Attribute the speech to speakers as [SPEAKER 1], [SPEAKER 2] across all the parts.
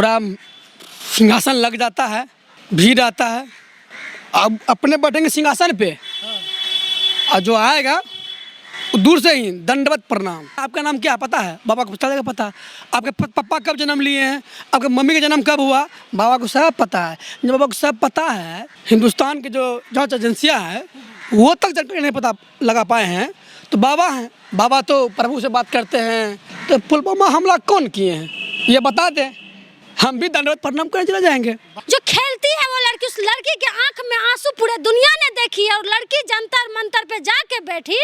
[SPEAKER 1] पूरा सिंहासन लग जाता है, भीड़ आता है। अब अपने बैठेंगे सिंहासन पे और जो आएगा दूर से ही दंडवत प्रणाम। आपका नाम क्या पता है? बाबा को चलेगा पता। आपके पापा कब जन्म लिए हैं, आपके मम्मी का जन्म कब हुआ, बाबा को सब पता है। जब बाबा को सब पता है, हिंदुस्तान के जो जांच एजेंसियाँ हैं वो तक नहीं पता लगा पाए हैं, तो बाबा हैं। बाबा तो प्रभु से बात करते हैं। तो पुलवामा हमला कौन किए हैं ये बता दें, हम भी दंडवत प्रणाम करने चले जाएंगे।
[SPEAKER 2] जो खेलती है वो लड़की, उस लड़की के आंख में आंसू पूरे दुनिया ने देखी है, और लड़की जंतर मंतर पे जाके बैठी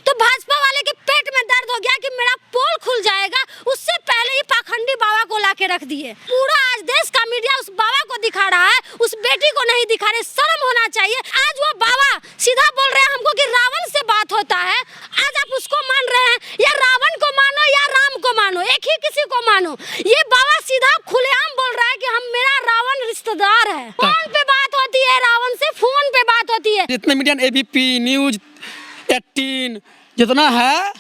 [SPEAKER 2] तो भाजपा वाले के पेट में दर्द हो गया कि मेरा पोल खुल जाएगा। उससे पहले ही पाखंडी बाबा को लाके रख दिए। पूरा आज देश का मीडिया उस बाबा को दिखा रहा है, उस बेटी को नहीं दिखा रहे। शर्म होना चाहिए। आज वो बाबा सीधा बोल रहे हैं हमको कि रावण से बात होता है। आज आप उसको मान रहे हैं, या रावण को मानो या राम को मानो, एक ही किसी को मानो। ये बाबा सीधा खुलेआम बोल रहा है कि हम मेरा रावण रिश्तेदार है। फोन पे बात होती है, रावण से फोन पे बात होती है।
[SPEAKER 1] जितने मीडिया एबीपी न्यूज 18 जितना है,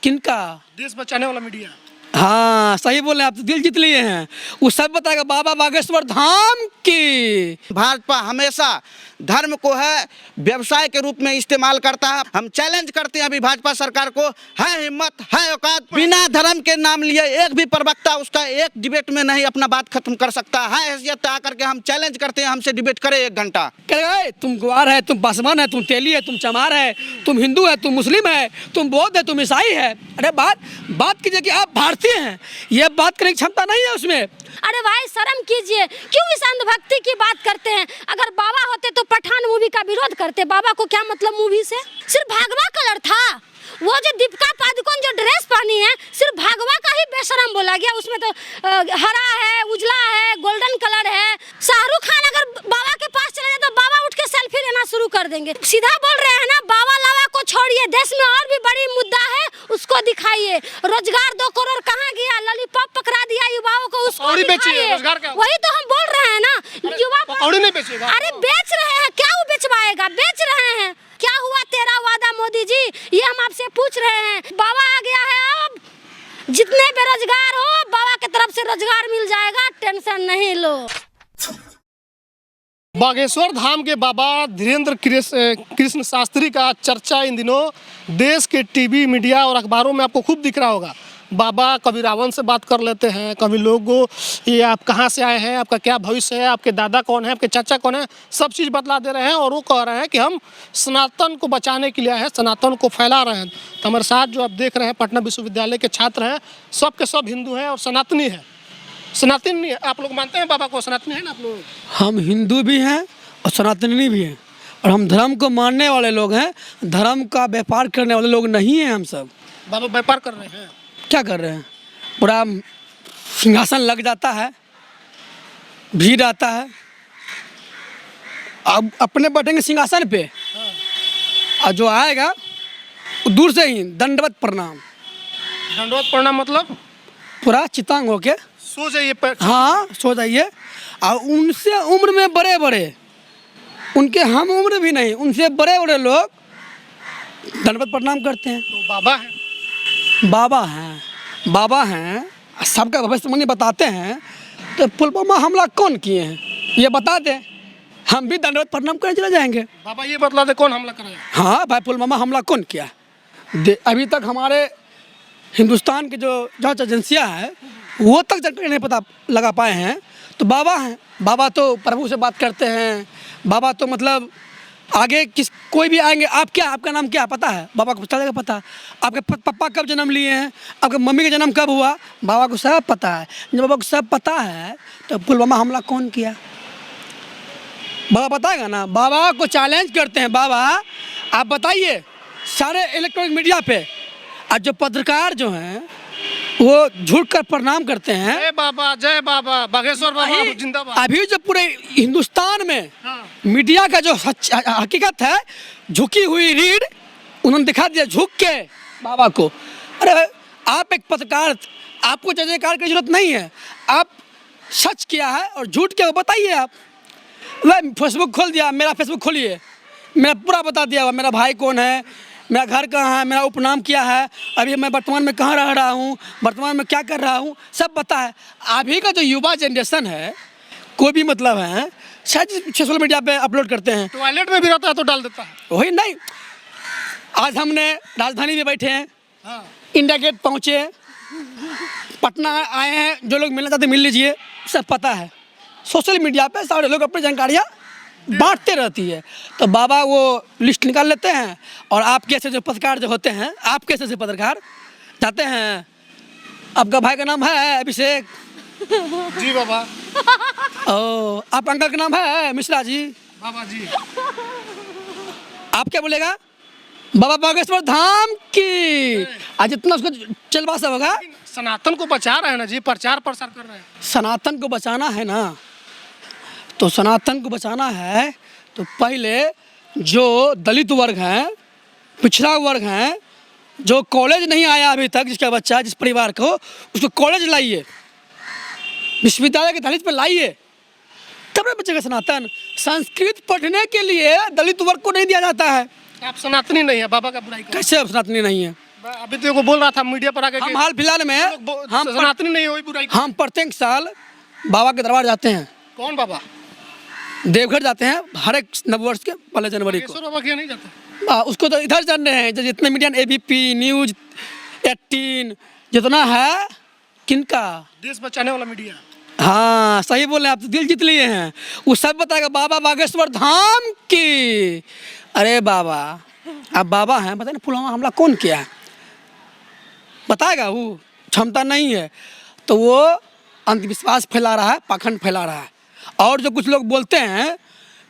[SPEAKER 1] किनका
[SPEAKER 3] देश बचाने वाला मीडिया।
[SPEAKER 1] हाँ सही बोले आप, तो दिल जीत लिए हैं। वो सब बताएगा बाबा बागेश्वर धाम की।
[SPEAKER 4] भाजपा हमेशा धर्म को है व्यवसाय के रूप में इस्तेमाल करता है। हम चैलेंज करते हैं अभी भाजपा सरकार को, है हिम्मत, है औकात, बिना धर्म के नाम लिए एक भी प्रवक्ता उसका एक डिबेट में नहीं अपना बात खत्म कर सकता है। हैसियत आकर के हम चैलेंज करते हैं, हमसे डिबेट करे 1 घंटा।
[SPEAKER 1] कहेगा तुम ग्वार है, तुम पासवान है, तुम तेली है, तुम चमार है, तुम हिंदू है, तुम मुस्लिम है, तुम बौद्ध है, तुम ईसाई है। अरे बात कीजिए कि आप भारतीय हैं, ये बात करने की क्षमता नहीं है उसमें।
[SPEAKER 2] अरे भाई शर्म कीजिए, क्यों इस अंधभक्ति की बात करते हैं? अगर बाबा होते तो पठान मूवी का विरोध करते। बाबा को क्या मतलब मूवी से? सिर्फ भगवा कलर था। वो जो दीपिका पादुकोण जो ड्रेस पहनी है, सिर्फ भगवा का ही बेशरम बोला गया। उसमें तो हरा है, उजला है, गोल्डन कलर है। शाहरुख खान अगर बाबा के पास चले जाए तो बाबा उठ के सेल्फी लेना शुरू कर देंगे। सीधा बोल रहे हैं ना, बाबा लावा को छोड़िए, देश में और भी बड़ी मुद्दा है, उसको दिखाइए। रोजगार 2 करोड़ कहाँ गया? लॉलीपॉप पकड़ा दिया युवाओं को, उसको दिखाइए। वही तो हम बोल रहे हैं ना, युवा
[SPEAKER 3] नहीं बेचेगा।
[SPEAKER 2] अरे बेच रहे हैं, क्या वो बेचवाएगा? बेच रहे हैं। क्या हुआ तेरा वादा मोदी जी, ये हम आपसे पूछ रहे हैं। बाबा आ गया है, अब जितने बेरोजगार हो बाबा की तरफ से रोजगार मिल जाएगा, टेंशन नहीं लो।
[SPEAKER 3] बागेश्वर धाम के बाबा धीरेन्द्र कृष्ण शास्त्री का चर्चा इन दिनों देश के टीवी मीडिया और अखबारों में आपको खूब दिख रहा होगा। बाबा कभी रावण से बात कर लेते हैं, कभी लोगों ये आप कहाँ से आए हैं, आपका क्या भविष्य है, आपके दादा कौन है, आपके चाचा कौन है, सब चीज़ बतला दे रहे हैं। और वो कह रहे हैं कि हम सनातन को बचाने के लिए आए हैं, सनातन को फैला रहे हैं। तो हमारे साथ जो आप देख रहे हैं पटना विश्वविद्यालय के छात्र हैं, सब के सब हिंदू हैं और सनातनी हैं। सनातनी आप लोग मानते हैं बाबा को? सनातनी है ना आप लोग?
[SPEAKER 1] हम हिंदू भी हैं और सनातनी भी हैं, और हम धर्म को मानने वाले लोग हैं। धर्म का व्यापार करने वाले लोग नहीं हैं हम सब।
[SPEAKER 3] बाबा व्यापार कर रहे हैं?
[SPEAKER 1] क्या कर रहे हैं? पूरा सिंहासन लग जाता है, भीड़ आता है। अब अपने बैठेंगे सिंहासन पे और जो आएगा दूर से ही दंडवत प्रणाम।
[SPEAKER 3] दंडवत प्रणाम मतलब
[SPEAKER 1] पूरा चितांग होके
[SPEAKER 3] सो जाइए।
[SPEAKER 1] हाँ सो जाइए। और उनसे उम्र में बड़े बड़े, उनके हम उम्र भी नहीं, उनसे बड़े बड़े लोग दंडवत प्रणाम करते हैं।
[SPEAKER 3] तो बाबा है,
[SPEAKER 1] बाबा हैं, सबका भविष्यवाणी बताते हैं। तो पुलवामा हमला कौन किए हैं ये बता दें, हम भी दंडवत प्रणाम करने चले जाएंगे।
[SPEAKER 3] बाबा ये बतला दे कौन हमला कराया?
[SPEAKER 1] हाँ भाई, पुलवामा हमला कौन किया? अभी तक हमारे हिंदुस्तान के जो जांच एजेंसियाँ हैं वो तक नहीं पता लगा पाए हैं, तो बाबा हैं। बाबा तो प्रभु से बात करते हैं। बाबा तो मतलब आगे कोई भी आएंगे। आपका नाम क्या पता है? बाबा को चलेगा पता। आपके पापा कब जन्म लिए हैं, आपके मम्मी का जन्म कब हुआ, बाबा को सब पता है। जब बाबा को सब पता है तो पुलवामा हमला कौन किया बाबा बताएगा ना। बाबा को चैलेंज करते हैं, बाबा आप बताइए सारे इलेक्ट्रॉनिक मीडिया पे। और जो पत्रकार जो हैं वो झूठ कर प्रणाम करते हैं।
[SPEAKER 3] जय बाबा, जय बाबा, बागेश्वर बाबा जिंदाबाद।
[SPEAKER 1] अभी जो पूरे हिंदुस्तान में मीडिया का जो हकीकत है, झुकी हुई रीढ़ उन्होंने दिखा दिया झुक के बाबा को। अरे आप एक पत्रकार, आपको जय जयकार की जरूरत नहीं है। आप सच किया है और झूठ क्या बताइए। आप वह फेसबुक खोल दिया, मेरा फेसबुक खोलिए, मेरा पूरा बता दिया हुआ, मेरा भाई कौन है, मेरा घर कहाँ है, मेरा उपनाम क्या है, अभी मैं वर्तमान में कहाँ रह रहा हूँ, वर्तमान में क्या कर रहा हूँ, सब पता है। अभी का जो युवा जनरेशन है, कोई भी मतलब है, शायद सोशल मीडिया पे अपलोड करते हैं।
[SPEAKER 3] टॉयलेट में भी रहता है तो डाल देता है।
[SPEAKER 1] वही नहीं, आज हमने राजधानी में बैठे हैं,
[SPEAKER 3] हाँ।
[SPEAKER 1] इंडिया गेट पहुँचे, पटना आए हैं, जो लोग मिलना चाहते मिल लीजिए, सब पता है। सोशल मीडिया पे सारे लोग अपनी जानकारियाँ बांटते रहती है। तो बाबा वो लिस्ट निकाल लेते हैं और आपके ऐसे जो पत्रकार जो होते हैं, आपके ऐसे पत्रकार जाते हैं, आपका भाई का नाम है अभिषेक
[SPEAKER 3] जी बाबा।
[SPEAKER 1] ओ, आप अंकल का नाम है मिश्रा जी,
[SPEAKER 3] बाबा जी
[SPEAKER 1] आप क्या बोलेगा? बाबा बागेश्वर धाम की। आज इतना उसको चलवा सा होगा।
[SPEAKER 3] सनातन को बचा रहे हैं ना जी, प्रचार प्रसार कर रहे हैं।
[SPEAKER 1] सनातन को बचाना है ना, तो सनातन को बचाना है तो पहले जो दलित वर्ग हैं, पिछड़ा वर्ग हैं, जो कॉलेज नहीं आया अभी तक, जिसका बच्चा, जिस परिवार को, उसको कॉलेज लाइए, विश्वविद्यालय के दलित पर लाइए, तब बचेगा सनातन। संस्कृत पढ़ने के लिए दलित वर्ग को नहीं दिया जाता है।
[SPEAKER 3] आप सनातनी नहीं है, बाबा का बुराई कर।
[SPEAKER 1] कैसे आप सनातनी नहीं है?
[SPEAKER 3] अभी तो को बोल रहा था मीडिया पर आके
[SPEAKER 1] हम हाल फिलहाल में हम
[SPEAKER 3] सनातनी नहीं वही बुराई कर।
[SPEAKER 1] हम प्रत्येक साल बाबा के दरबार जाते हैं।
[SPEAKER 3] कौन बाबा?
[SPEAKER 1] देवघर जाते हैं हर एक नववर्ष के 1 जनवरी को।
[SPEAKER 3] बाबा के नहीं जाते।
[SPEAKER 1] उसको तो इधर जान रहे हैं, जो जितने मीडिया, ABP न्यूज 18 जितना है, किनका
[SPEAKER 3] देश बचाने वाला मीडिया।
[SPEAKER 1] हाँ सही बोल रहे हैं आप, तो दिल जीत लिए हैं। वो सब बताएगा बाबा बागेश्वर धाम की। अरे बाबा, आप बाबा हैं, बताए ना पुलवामा हमला कौन किया है, बताएगा? वो क्षमता नहीं है, तो वो अंधविश्वास फैला रहा है, पाखंड फैला रहा है। और जो कुछ लोग बोलते हैं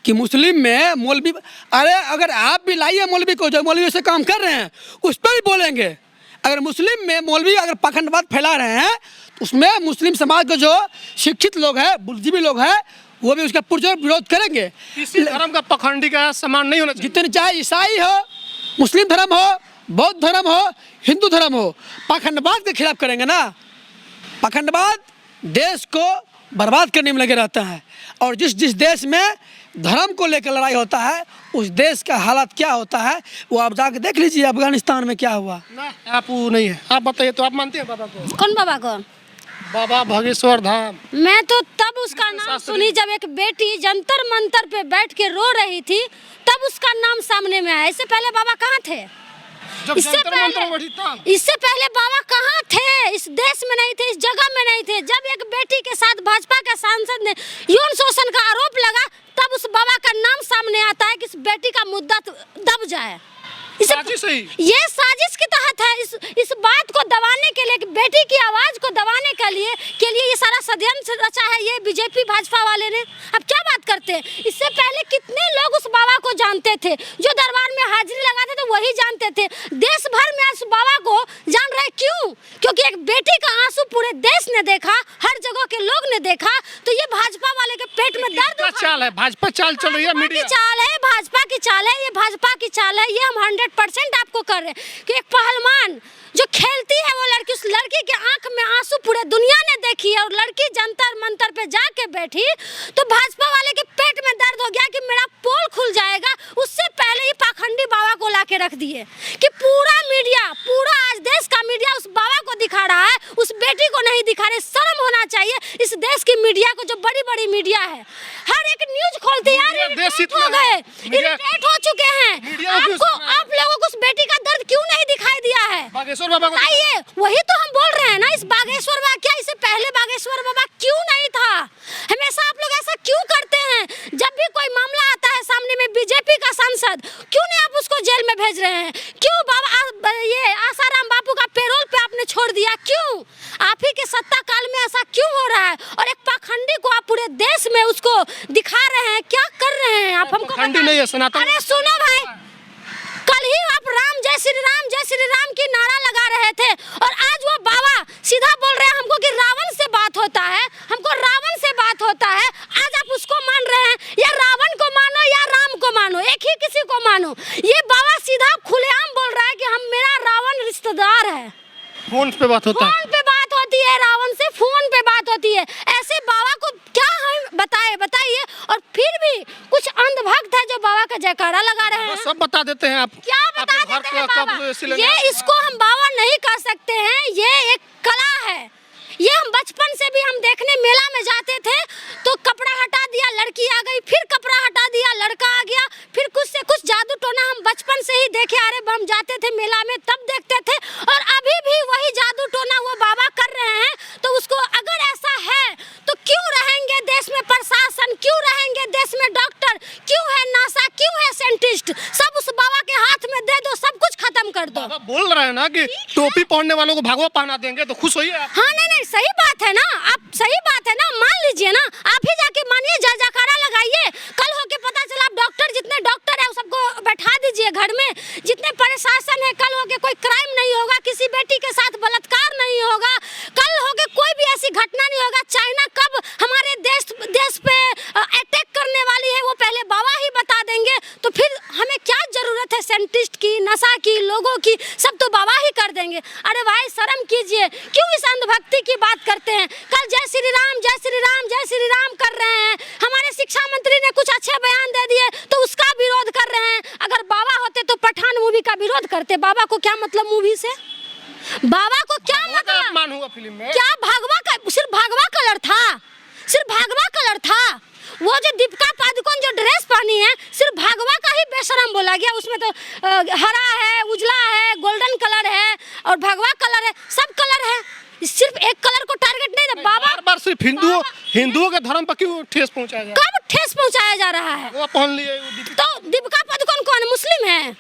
[SPEAKER 1] कि मुस्लिम में मौलवी, अरे अगर आप भी लाइए मौलवी को, जो मौलवी से काम कर रहे हैं, उस पर भी बोलेंगे। अगर मुस्लिम में मौलवी अगर पाखंडवाद फैला रहे हैं, तो उसमें मुस्लिम समाज के जो शिक्षित लोग हैं, बुद्धिजीवी लोग हैं, वो भी उसका पुरजोर विरोध करेंगे।
[SPEAKER 3] किसी धर्म का पखंडी का समान नहीं होना चाहिए।
[SPEAKER 1] जितने चाहे ईसाई हो, मुस्लिम धर्म हो, बौद्ध धर्म हो, हिंदू धर्म हो, पाखंडवाद के खिलाफ करेंगे ना। पाखंडवाद देश को बर्बाद करने में लगे रहता है। और जिस जिस देश में धर्म को लेकर लड़ाई होता है, उस देश का हालत क्या होता है वो आप जाके देख लीजिए। अफगानिस्तान में क्या हुआ
[SPEAKER 3] ना, आप वो नहीं है। आप बताइए, तो आप मानते हैं बाबा को?
[SPEAKER 2] कौन बाबा को?
[SPEAKER 3] बाबा बागेश्वर धाम।
[SPEAKER 2] मैं तो तब उसका नाम सुनी जब एक बेटी जंतर मंतर पे बैठ के रो रही थी, तब उसका नाम सामने में आया। इससे पहले बाबा कहाँ थे? इससे पहले बाबा कहाँ थे? इस देश में नहीं थे, इस जगह में नहीं थे। जब एक बेटी के साथ भाजपा के सांसद ने यौन शोषण का आरोप लगा, तब उस बाबा का नाम सामने आता है कि इस बेटी का मुद्दा दब जाए। ये साजिश के तहत है। इस बात को दबाने के लिए, बेटी की आवाज को दबाने के लिए ये सारा षड्यंत्र रचा है ये बीजेपी भाजपा वाले ने। अब क्या बात करते हैं? इससे पहले कितने लोग उस बाबा को जानते थे, जो दरबार में हाजिरी लगाते थे वही जानते थे। देश भर में उस बाबा को जान रहे। क्यों? क्योंकि एक बेटी का आंसू पूरे देश ने देखा, हर जगह के लोग ने देखा। तो ये भाजपा वाले के पेट में दर्द
[SPEAKER 3] चाल है, भाजपा चाल चल रही है, मीडिया
[SPEAKER 2] की चाल है, भाजपा की चाल है, ये भाजपा की चाल है। ये हम 100% आपको कर रहे हैं कि एक पहलवान जो खेलती है वो लड़की, उस लड़की के आंख में आंसू पूरे दुनिया ने देखी है, और लड़की जंतर मंतर पे जाके बैठी तो भाजपा वाले के पेट में दर्द हो गया कि मेरा पोल खुल जाएगा। उससे पहले ही पाखंडी बाबा को लाके रख दिए कि पूरा मीडिया, पूरा आज देश का मीडिया उस बाबा को दिखा रहा है, उस बेटी को नहीं दिखा रहे। शर्म होना चाहिए इस देश की मीडिया को, जो बड़ी बड़ी मीडिया है। हर एक न्यूज खोलते हैं, इरिटेट हो गए, इरिटेट हो चुके हैं। आपको, आप लोगों को उस बेटी का दर्द क्यों नहीं दिखाई दिया है?
[SPEAKER 3] बागेश्वर बाबा को
[SPEAKER 2] आइए, वही तो हम बोल रहे हैं ना। इस बागेश्वर बाबा, क्या इससे पहले बागेश्वर बाबा क्यों नहीं था? हमेशा आप लोग ऐसा क्यों करते हैं? जब भी कोई मामला आता है सामने में, बीजेपी का सांसद, क्यों नहीं आप उसको जेल में भेज रहे हैं? क्यों बाबा ये आसाराम बापू का पेरोल पे आपने छोड़ दिया? क्यों? आप ही के सत्ता काल में ऐसा क्यों हो रहा है? और एक पाखंडी को आप पूरे देश में उसको दिखा रहे हैं, क्या कर रहे हैं आप? हमको
[SPEAKER 3] नहीं है सनातन।
[SPEAKER 2] अरे सुनो भाई, कल ही आप राम जय श्री राम की नारा लगा रहे थे, और आज वो बाबा सीधा बोल रहे हैं हमको कि रावण से बात होता है, हमको रावण से बात होता है। आज आप उसको मान रहे हैं, या रावण को मानो या राम को मानो, एक ही किसी को मानो। ये बाबा सीधा खुलेआम बोल रहा है कि हम, मेरा रावण रिश्तेदार है।
[SPEAKER 3] फोन पे बात होता है,
[SPEAKER 2] फोन पे बात होती है, रावण से फोन पे बात होती है। ऐसे बाबा को क्या हम बताइए। और फिर भी कुछ अंधभक्त है जो बाबा का जयकारा लगा रहे हैं।
[SPEAKER 3] सब बता देते हैं आप।
[SPEAKER 2] क्या बता
[SPEAKER 3] आपके घर
[SPEAKER 2] देते हैं
[SPEAKER 3] कब
[SPEAKER 2] बाबा?
[SPEAKER 3] सिलेंडर
[SPEAKER 2] ये इसको हम बाबा नहीं कह सकते हैं, ये एक कला है। ये हम बचपन से भी हम देखने मेला में जाते थे तो कपड़ा हटा दिया लड़की आ गई, फिर कपड़ा हटा दिया लड़का आ गया, फिर कुछ से कुछ जादू टोना हम बचपन से ही देखे आ रहे। हम जाते थे मेला में तब देखते थे, और अभी भी वही जादू टोना वो बाबा कर रहे हैं। तो उसको अगर ऐसा है तो क्यों रहेंगे देश में प्रशासन, क्यों रहेंगे देश में डॉक्टर, क्यों है नासा, क्यों है साइंटिस्ट? सब उस बाबा के हाथ में दे दो, सब कुछ खत्म कर दो।
[SPEAKER 3] बाबा बोल रहे हैं ना कि टोपी पहनने वालों को भगवा पहना देंगे, तो खुश होइए आप।
[SPEAKER 2] हाँ नहीं सही बात है ना, आप सही बात है ना, मान लीजिए ना, आप ही जाके मानिए, जयकारा लगाइए। कल होके पता चला आप डॉक्टर, जितने डॉक्टर है सबको बैठा दीजिए घर में, जितने प्रशासन है, कल होके कोई क्राइम नहीं होगा, किसी बेटी के साथ बलात्कार नहीं होगा, कल होके कोई भी ऐसी घटना नहीं होगा। चाइना कब हमारे देश पे अटैक करने वाली है वो पहले बाबा ही बता देंगे, तो फिर हमें क्या जरूरत है साइंटिस्ट की, नशा की, लोगों की? सब तो बाबा ही कर देंगे। अरे भाई शर्म कीजिए, क्यों इस अंधभक्ति की बात करते हैं? कल जय श्री राम जय श्री राम जय श्री राम कर रहे हैं, हमारे शिक्षा मंत्री ने कुछ अच्छे बयान दे दिए तो उसका विरोध कर रहे हैं। अगर बाबा होते तो पठान मूवी का विरोध करते। बाबा को क्या मतलब मूवी से? बाबा को क्या मतलब?
[SPEAKER 3] अपमान हुआ फिल्म में।
[SPEAKER 2] क्या भगवा का सिर्फ भगवा कलर था? सिर्फ भगवा कलर था? वो जो दीपिका पादुकोण जो ड्रेस पहनी है सिर्फ भगवा का ही बेशरम बोला गया। उसमें तो हरा है, उजला है, गोल्डन कलर है और भगवा कलर है, सब कलर है। सिर्फ एक कलर को टारगेट नहीं, बाबा
[SPEAKER 3] बार सिर्फ हिंदुओं के धर्म पर क्यों ठेस पहुंचाया जा रहा है?
[SPEAKER 2] कब ठेस पहुंचाया जा रहा है?
[SPEAKER 3] वो पहन लिए
[SPEAKER 2] तो दीपिका पादुकोण कौन है? मुस्लिम है?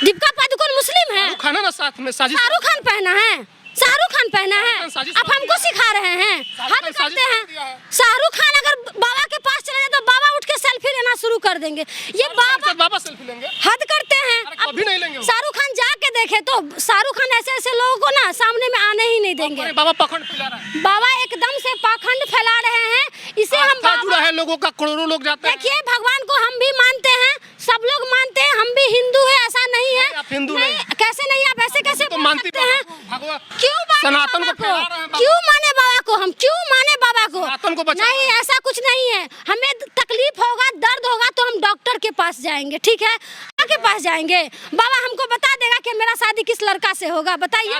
[SPEAKER 2] दीपिका पादुकोण मुस्लिम है?
[SPEAKER 3] खाना ना साथ में साजिश।
[SPEAKER 2] शाहरुख खान पहना है, शाहरुख खान पहना है, आप हमको सिखा रहे हैं? हद करते हैं। शाहरुख खान अगर बाबा के पास चले जाए तो बाबा उठ के सेल्फी लेना शुरू कर देंगे। ये
[SPEAKER 3] बाबा सेल्फी लेंगे?
[SPEAKER 2] हद करते हैं।
[SPEAKER 3] कभी नहीं लेंगे।
[SPEAKER 2] शाहरुख खान जाके देखे तो शाहरुख खान ऐसे लोगों को ना सामने में आने ही नहीं देंगे।
[SPEAKER 3] बाबा पाखंड फैला रहा है।
[SPEAKER 2] बाबा एकदम से पाखंड फैला रहे हैं। इसे हम
[SPEAKER 3] जुड़ा है लोगों का, करोड़ों लोग जाते हैं।
[SPEAKER 2] देखिए भगवान को हम भी मानते हैं, सब लोग मानते हैं, हम भी हिंदू है, ऐसा नहीं है।
[SPEAKER 3] आप हिंदू नहीं?
[SPEAKER 2] कैसे नहीं? आप ऐसे कैसे
[SPEAKER 3] तो
[SPEAKER 2] बोल
[SPEAKER 3] मानती
[SPEAKER 2] सकते हैं? क्यों
[SPEAKER 3] सनातन को
[SPEAKER 2] बाबा
[SPEAKER 3] फैला रहे हैं?
[SPEAKER 2] क्यों माने बाबा को? हम क्यों माने बाबा को?
[SPEAKER 3] सनातन को बचाओ।
[SPEAKER 2] नहीं ऐसा कुछ नहीं है। हमें तकलीफ होगा, दर्द होगा तो हम डॉक्टर के पास जाएंगे, ठीक है? के पास जाएंगे, बाबा हमको बता देगा कि मेरा शादी किस लड़का से होगा। बताइए,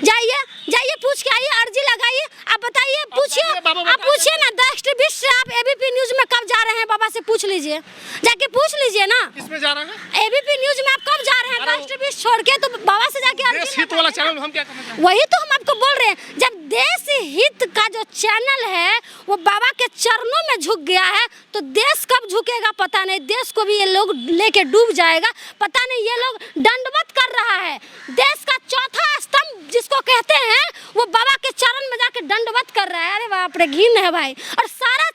[SPEAKER 2] जाइए जाइए पूछ के आइए, अर्जी लगाइए, आप बताइए, पूछिए, आप पूछिए ना। 10-20 से आप एबीपी न्यूज में कब जा रहे हैं? बाबा से पूछ लीजिए, जाके पूछ लीजिए ना।
[SPEAKER 3] किसमें जा रहे हैं?
[SPEAKER 2] एबीपी न्यूज में आप कब जा रहे हैं? 10-20 छोड़ के तो बाबा से जाके
[SPEAKER 3] देश हित वाला चैनल हम क्या करना?
[SPEAKER 2] वही तो हम आपको बोल रहे हैं। जब देश हित का जो चैनल है वो बाबा के चरणों में झुक गया है तो देश कब झुकेगा पता नहीं। देश को भी ये लोग लेके डूब जाएगा पता नहीं। ये लोग दंडवत कर रहा है। देश का चौथा स्तंभ जिसको कहते हैं वो बाबा के चरण में जाके दंडवत कर रहा है। अरे बाप रे, घिन है भाई। और सारा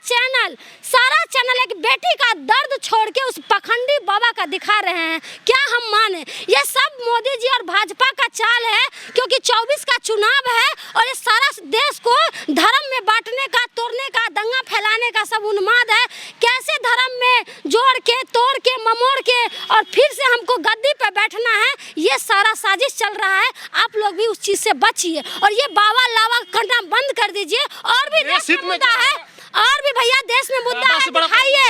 [SPEAKER 2] चैनल एक बेटी का दर्द छोड़ के उस पखंडी बाबा का दिखा रहे हैं। क्या हम माने? ये सब मोदी जी और भाजपा का चाल है, क्योंकि 24 का चुनाव है और ये सारा देश को धर्म में बांटने का, तोड़ने का, दंगा फैलाने का सब उन्माद है। कैसे धर्म में जोड़ के, तोड़ के, ममोड़ के और फिर से हमको गद्दी पे बैठना है, ये सारा साजिश चल रहा है। आप लोग भी उस चीज से बचिए और ये बाबा लावा करना बंद कर दीजिए। और भी देश में मुद्दा है, और भी भैया देश में मुद्दा है, दिखाइए।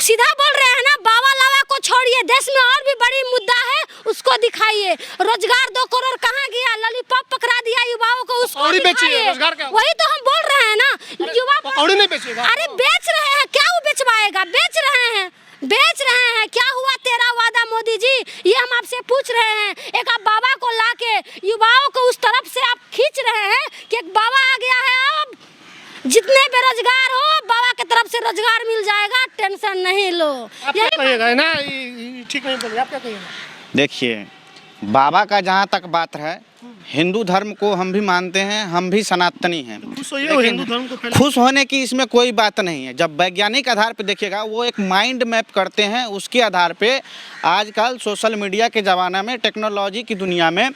[SPEAKER 2] सीधा बोल रहे हैं ना, बाबा लावा को छोड़िए, देश में और भी बड़ी मुद्दा है, उसको दिखाइए। रोजगार 2 करोड़ कहाँ गया? लॉलीपॉप पकड़ा दिया युवाओं को, उसको दिखाइए। वही तो हम बोल रहे हैं ना, युवा
[SPEAKER 3] पकौड़ी नहीं बेचेगा।
[SPEAKER 2] अरे बेच रहे हैं, क्या वो बेचवाएगा? बेच रहे हैं। क्या हुआ तेरा वादा मोदी जी? ये हम आपसे पूछ रहे हैं। एक आप बाबा को लाके युवाओं को उस तरफ से आप खींच रहे हैं कि एक बाबा आ गया है, अब जितने बेरोजगार हो बाबा की तरफ से रोजगार मिल जाएगा, टेंशन नहीं लो।
[SPEAKER 3] आप क्या कहिएगा ना, ठीक नहीं बोलिए, आप क्या कहिएगा?
[SPEAKER 4] देखिए, बाबा का जहाँ तक बात है, हिंदू धर्म को हम भी मानते हैं, हम भी सनातनी हैं।
[SPEAKER 3] हिंदू धर्म को
[SPEAKER 4] खुश होने की इसमें कोई बात नहीं है। जब वैज्ञानिक आधार पे देखिएगा, वो एक माइंड मैप करते हैं, उसके आधार पे आजकल सोशल मीडिया के ज़माना में, टेक्नोलॉजी की दुनिया में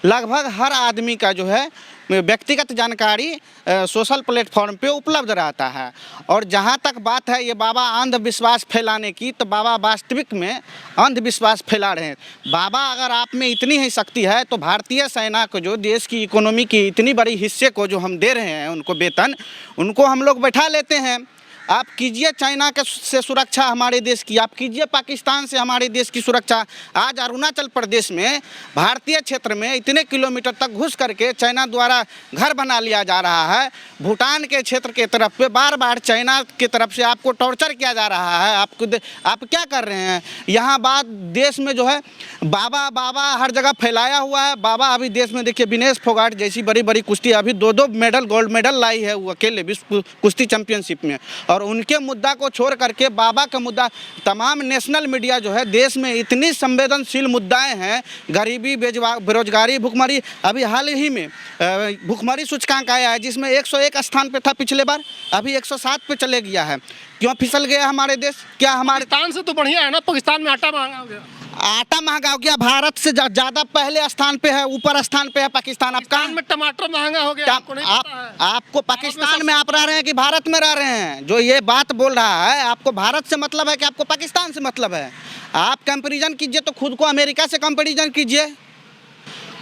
[SPEAKER 4] लगभग हर आदमी का जो है व्यक्तिगत जानकारी सोशल प्लेटफॉर्म पे उपलब्ध रहता है। और जहाँ तक बात है ये बाबा अंधविश्वास फैलाने की, तो बाबा वास्तविक में अंधविश्वास फैला रहे हैं। बाबा अगर आप में इतनी ही शक्ति है तो भारतीय सेना को, जो देश की इकोनॉमी की इतनी बड़ी हिस्से को जो हम दे रहे हैं उनको वेतन, उनको हम लोग बैठा लेते हैं। आप कीजिए चाइना के से सुरक्षा हमारे देश की, आप कीजिए पाकिस्तान से हमारे देश की सुरक्षा। आज अरुणाचल प्रदेश में भारतीय क्षेत्र में इतने किलोमीटर तक घुस करके चाइना द्वारा घर बना लिया जा रहा है। भूटान के क्षेत्र के तरफ पे बार बार चाइना की तरफ से आपको टॉर्चर किया जा रहा है। आप क्या कर रहे हैं? यहाँ बात देश में जो है बाबा बाबा हर जगह फैलाया हुआ है। बाबा अभी देश में देखिए विनेश फोगाट जैसी बड़ी बड़ी कुश्ती अभी 2-2 मेडल गोल्ड मेडल लाई है वो अकेले विश्व कुश्ती चैंपियनशिप में। और उनके मुद्दा को छोड़ करके बाबा का मुद्दा, तमाम नेशनल मीडिया जो है देश में इतनी संवेदनशील मुद्दाएं हैं, गरीबी, बेरोजगारी, भुखमरी। अभी हाल ही में भुखमरी सूचकांक आया है जिसमें 101 स्थान पे था पिछले बार, अभी 107 पे चले गया है। क्यों फिसल गया हमारे देश? क्या हमारे
[SPEAKER 3] पाकिस्तान से तो बढ़िया है ना, पाकिस्तान में आटा महंगा हो गया।
[SPEAKER 4] आटा महंगा हो गया, भारत से ज़्यादा पहले स्थान पे है, ऊपर स्थान पे है पाकिस्तान। आप कहाँ
[SPEAKER 3] में टमाटर महंगा हो गया, आपको नहीं पता है?
[SPEAKER 4] आपको पाकिस्तान में आप रह रहे हैं कि भारत में रह रहे हैं? जो ये बात बोल रहा है, आपको भारत से मतलब है कि आपको पाकिस्तान से मतलब है? आप कंपेरिजन कीजिए तो खुद को अमेरिका से कंपेरिजन कीजिए,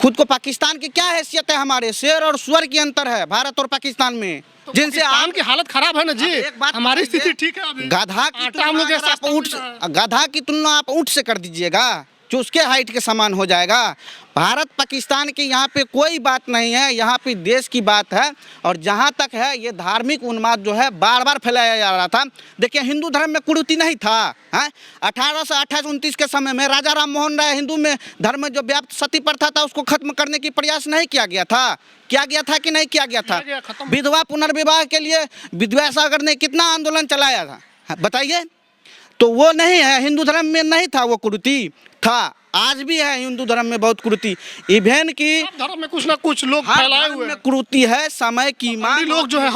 [SPEAKER 4] खुद को पाकिस्तान की क्या हैसियत है? हमारे शेर और स्वर की अंतर है भारत और पाकिस्तान में,
[SPEAKER 3] तो
[SPEAKER 4] जिनसे
[SPEAKER 3] पाकिस्तान की हालत खराब है ना जी।
[SPEAKER 4] एक बात
[SPEAKER 3] हमारी
[SPEAKER 4] बताइए,
[SPEAKER 3] स्थिति ठीक है अभी।
[SPEAKER 4] गधा की
[SPEAKER 3] आटा हम लोग के
[SPEAKER 4] तुलना
[SPEAKER 3] साथ
[SPEAKER 4] आप ऊँट गधा की तुलना आप ऊँट से कर दीजिएगा जो उसके हाइट के समान हो जाएगा। भारत पाकिस्तान की यहाँ पे कोई बात नहीं है, यहाँ पे देश की बात है। और जहाँ तक है ये धार्मिक उन्माद जो है बार बार फैलाया जा रहा था। देखिए हिंदू धर्म में कुरीति नहीं था, हैं? 1828-29 के समय में राजा राम मोहन राय हिंदू में धर्म में जो व्याप्त सती प्रथा था उसको खत्म करने की प्रयास नहीं किया गया था? किया गया था कि नहीं किया गया था? विधवा पुनर्विवाह के लिए विद्यासागर ने कितना आंदोलन चलाया था, बताइए। तो वो नहीं है, हिंदू धर्म में नहीं था वो कुरीति, था। आज भी है हिंदू धर्म में बहुत कुरीति। इवेन की
[SPEAKER 3] धर्म में कुछ ना कुछ लोग
[SPEAKER 4] हर
[SPEAKER 3] फैलाए
[SPEAKER 4] धर्म
[SPEAKER 3] हुए
[SPEAKER 4] में कुरीति है, समय की मांग।
[SPEAKER 3] लोग जो है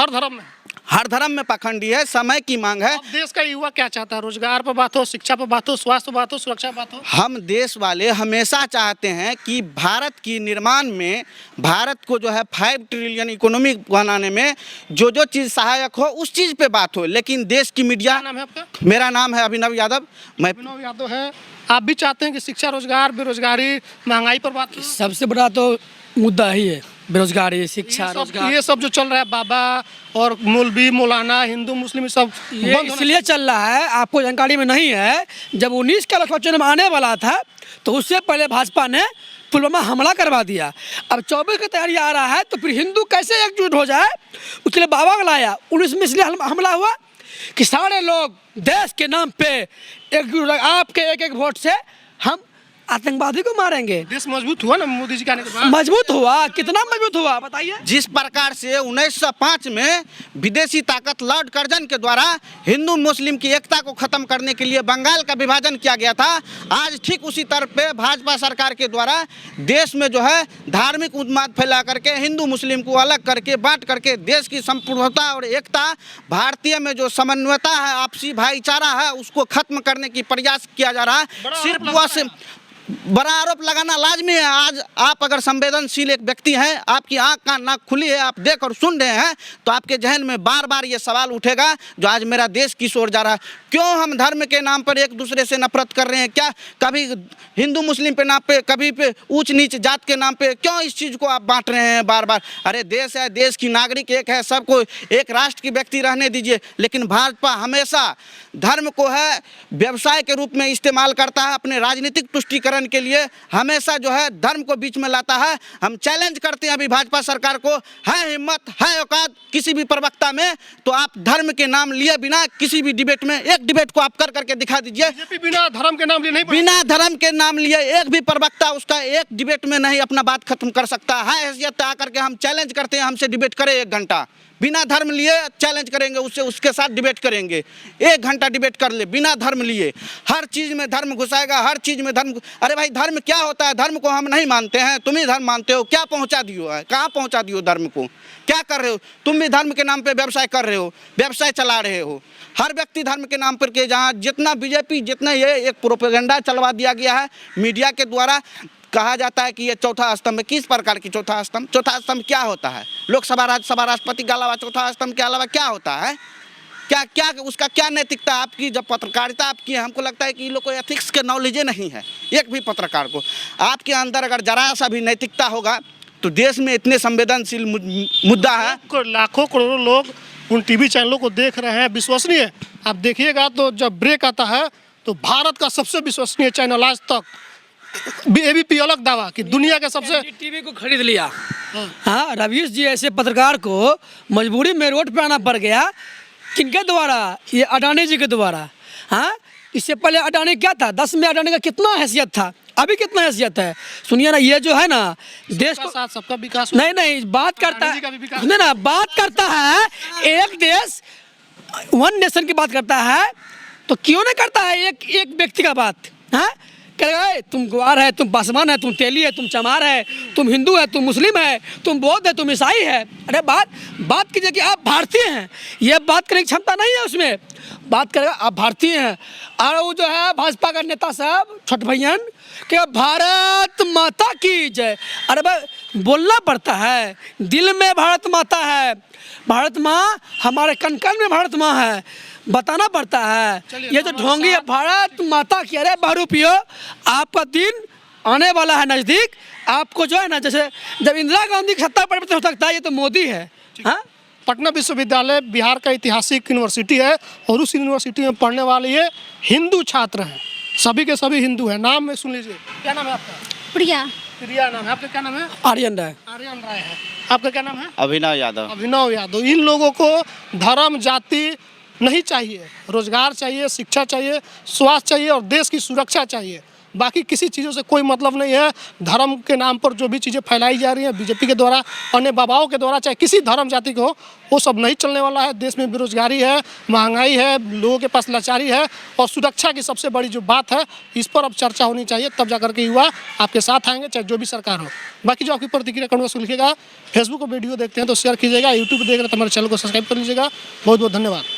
[SPEAKER 3] हर धर्म में
[SPEAKER 4] पाखंडी है, समय की मांग है।
[SPEAKER 3] अब देश का युवा क्या चाहता है? रोजगार पर बात हो, शिक्षा पर बात हो, स्वास्थ्य पर बात हो, सुरक्षा पर बात हो।
[SPEAKER 4] हम देश वाले हमेशा चाहते हैं कि भारत की निर्माण में, भारत को जो है 5 ट्रिलियन इकोनॉमी बनाने में जो जो चीज़ सहायक हो उस चीज़ पे बात हो। लेकिन देश की मीडिया।
[SPEAKER 3] क्या नाम है आपका?
[SPEAKER 4] मेरा नाम है अभिनव यादव। मैं
[SPEAKER 3] अभिनव यादव है। आप भी चाहते हैं कि शिक्षा, रोजगार, बेरोजगारी, महंगाई पर बात हो?
[SPEAKER 1] सबसे बड़ा तो मुद्दा ही है बेरोजगारी, शिक्षा, रोजगार।
[SPEAKER 3] ये सब जो चल रहा है, बाबा और मौलवी, मौलाना, हिंदू मुस्लिम, ये सब
[SPEAKER 1] ये इसलिए चल रहा है, आपको जानकारी में नहीं है। जब 19 का लोकसभा चुनाव आने वाला था तो उससे पहले भाजपा ने पुलवामा हमला करवा दिया। अब 24 की तैयारी आ रहा है तो फिर हिंदू कैसे एकजुट हो जाए, उसके लिए बाबा को लाया। 19 में इसलिए हमला हुआ कि सारे लोग देश के नाम पे एकजुट, आपके एक वोट से हम आतंकवादी को मारेंगे।
[SPEAKER 3] देश मजबूत हुआ ना मोदी जी के आने के बाद?
[SPEAKER 1] मजबूत हुआ, कितना मजबूत हुआ बताइए।
[SPEAKER 4] जिस प्रकार से 1905 में विदेशी ताकत लॉर्ड कर्जन के द्वारा हिंदू मुस्लिम की एकता को खत्म करने के लिए बंगाल का विभाजन किया गया था, आज ठीक उसी तरह पे भाजपा सरकार के द्वारा देश में जो है धार्मिक उन्माद फैला करके हिंदू मुस्लिम को अलग करके बांट करके देश की संपूर्णता और एकता, भारतीय में जो समन्वयता है, आपसी भाईचारा है, उसको खत्म करने की प्रयास किया जा रहा है। सिर्फ वह से बड़ा आरोप लगाना लाजमी है। आज आप अगर संवेदनशील एक व्यक्ति हैं, आपकी आंख कान नाक खुली है, आप देख और सुन रहे हैं, तो आपके जहन में बार बार ये सवाल उठेगा जो आज मेरा देश किस ओर जा रहा है। क्यों हम धर्म के नाम पर एक दूसरे से नफरत कर रहे हैं? क्या कभी हिंदू मुस्लिम पे नाम पे, कभी पे ऊंच नीच जात के नाम पे क्यों इस चीज़ को आप बांट रहे हैं बार बार? अरे देश है, देश की नागरिक एक है, सबको एक राष्ट्र की व्यक्ति रहने दीजिए। लेकिन भाजपा हमेशा धर्म को है व्यवसाय के रूप में इस्तेमाल करता है, अपने राजनीतिक तुष्टीकरण के लिए हमेशा जो है धर्म को बीच में लाता है। हम चैलेंज करते हैं अभी भाजपा सरकार को, है हिम्मत, है औकात किसी भी प्रवक्ता में, तो आप धर्म के नाम लिए बिना किसी भी डिबेट में, एक डिबेट को आप कर करके दिखा दीजिए।
[SPEAKER 3] बीजेपी बिना धर्म के नाम लिए नहीं,
[SPEAKER 4] बिना धर्म के नाम लिए एक भी प्रवक्ता उसका एक डिबेट में नहीं अपना बात खत्म कर सकता है। हैसियत आकर के हम चैलेंज करते हैं, हमसे डिबेट करें 1 घंटा, बिना धर्म लिए चैलेंज करेंगे उससे, उसके साथ डिबेट करेंगे, 1 घंटा डिबेट कर ले बिना धर्म लिए। हर चीज़ में धर्म घुसाएगा, हर चीज़ में धर्म। अरे भाई धर्म क्या होता है? धर्म को हम नहीं मानते हैं, तुम ही धर्म मानते हो। क्या पहुंचा दियो है? कहाँ पहुंचा दियो धर्म को? क्या कर रहे हो तुम? भी धर्म के नाम पे व्यवसाय कर रहे हो, व्यवसाय चला रहे हो। हर व्यक्ति धर्म के नाम पर के, जहाँ जितना बीजेपी, जितना ये एक प्रोपेगेंडा चलवा दिया गया है मीडिया के द्वारा, कहा जाता है कि ये चौथा स्तंभ है। किस प्रकार की चौथा स्तंभ? चौथा स्तंभ क्या होता है? लोकसभा, राज्यसभा, राष्ट्रपति के अलावा चौथा स्तंभ के अलावा क्या होता है? क्या क्या उसका क्या नैतिकता? आपकी जब पत्रकारिता आपकी है, हमको लगता है कि इन लोग को एथिक्स के नॉलेज नहीं है। एक भी पत्रकार को आपके अंदर अगर जरा सा भी नैतिकता होगा तो देश में इतने संवेदनशील मुद्दा है।
[SPEAKER 3] लाखों करोड़ों लोग उन टीवी चैनलों को देख रहे हैं, विश्वसनीय है। आप देखिएगा तो जब ब्रेक आता है तो भारत का सबसे विश्वसनीय चैनल आज तक, एबीपी अलग दावा कि दुनिया के सबसे
[SPEAKER 1] टीवी को खरीद लिया। हाँ, रवीश जी ऐसे पत्रकार को मजबूरी में रोड पे आना पड़ गया। किनके द्वारा? ये अडानी जी के द्वारा। हाँ, इससे पहले अडानी क्या था? 10 में अडानी का कितना हैसियत था, अभी कितना हैसियत है? सुनिए ना, ये जो है ना देश को
[SPEAKER 3] साथ सबका विकास
[SPEAKER 1] नहीं बात करता है, सुनिए ना, बात करता है एक देश वन नेशन की बात करता है, तो क्यों नहीं करता है एक व्यक्ति का बात? हाँ, कहेगा तुम ग्वार है, तुम पासवान है, तुम तेली है, तुम चमार है, तुम हिंदू है, तुम मुस्लिम है, तुम बौद्ध है, तुम ईसाई है। अरे बात कीजिए कि आप भारतीय हैं, ये बात करने की क्षमता नहीं है उसमें। बात करेगा आप भारतीय हैं, और वो जो है भाजपा का नेता साहब छोट भैयन कि भारत माता की जय। अरे भाई बोलना पड़ता है, दिल में भारत माता है, भारत माँ हमारे कण कण में भारत माँ है, बताना पड़ता है। ये जो ढोंगी है भारत माता की, अरे बारू पियो, आपका दिन आने वाला है नज़दीक। आपको जो है ना, जैसे जब इंदिरा गांधी की सत्ता परिवर्तन हो सकता है, ये तो मोदी है। हाँ,
[SPEAKER 3] पटना विश्वविद्यालय बिहार का ऐतिहासिक यूनिवर्सिटी है और उस यूनिवर्सिटी में पढ़ने वाले ये हिंदू छात्र हैं, सभी के सभी हिंदू हैं। नाम में सुन लीजिए, क्या नाम है आपका?
[SPEAKER 2] प्रिया।
[SPEAKER 3] प्रिया नाम है आपका, क्या नाम है?
[SPEAKER 1] आर्यन राय।
[SPEAKER 3] आर्यन राय है। आपका क्या नाम है?
[SPEAKER 4] अभिनव यादव।
[SPEAKER 3] अभिनव यादव। इन लोगों को धर्म जाति नहीं चाहिए, रोजगार चाहिए, शिक्षा चाहिए, स्वास्थ्य चाहिए और देश की सुरक्षा चाहिए। बाकी किसी चीज़ों से कोई मतलब नहीं है। धर्म के नाम पर जो भी चीज़ें फैलाई जा रही हैं बीजेपी के द्वारा, अन्य बाबाओं के द्वारा, चाहे किसी धर्म जाति को हो, वो सब नहीं चलने वाला है। देश में बेरोजगारी है, महंगाई है, लोगों के पास लाचारी है और सुरक्षा की सबसे बड़ी जो बात है, इस पर अब चर्चा होनी चाहिए, तब जाकर के युवा आपके साथ आएंगे, चाहे जो भी सरकार हो। बाकी जो आपकी प्रतिक्रिया कमेंट बॉक्स में लिखिएगा। फेसबुक पर वीडियो देखते हैं तो शेयर कीजिएगा, यूट्यूब पर देख रहे हैं तो हमारे चैनल को सब्सक्राइब कर लीजिएगा। बहुत बहुत धन्यवाद।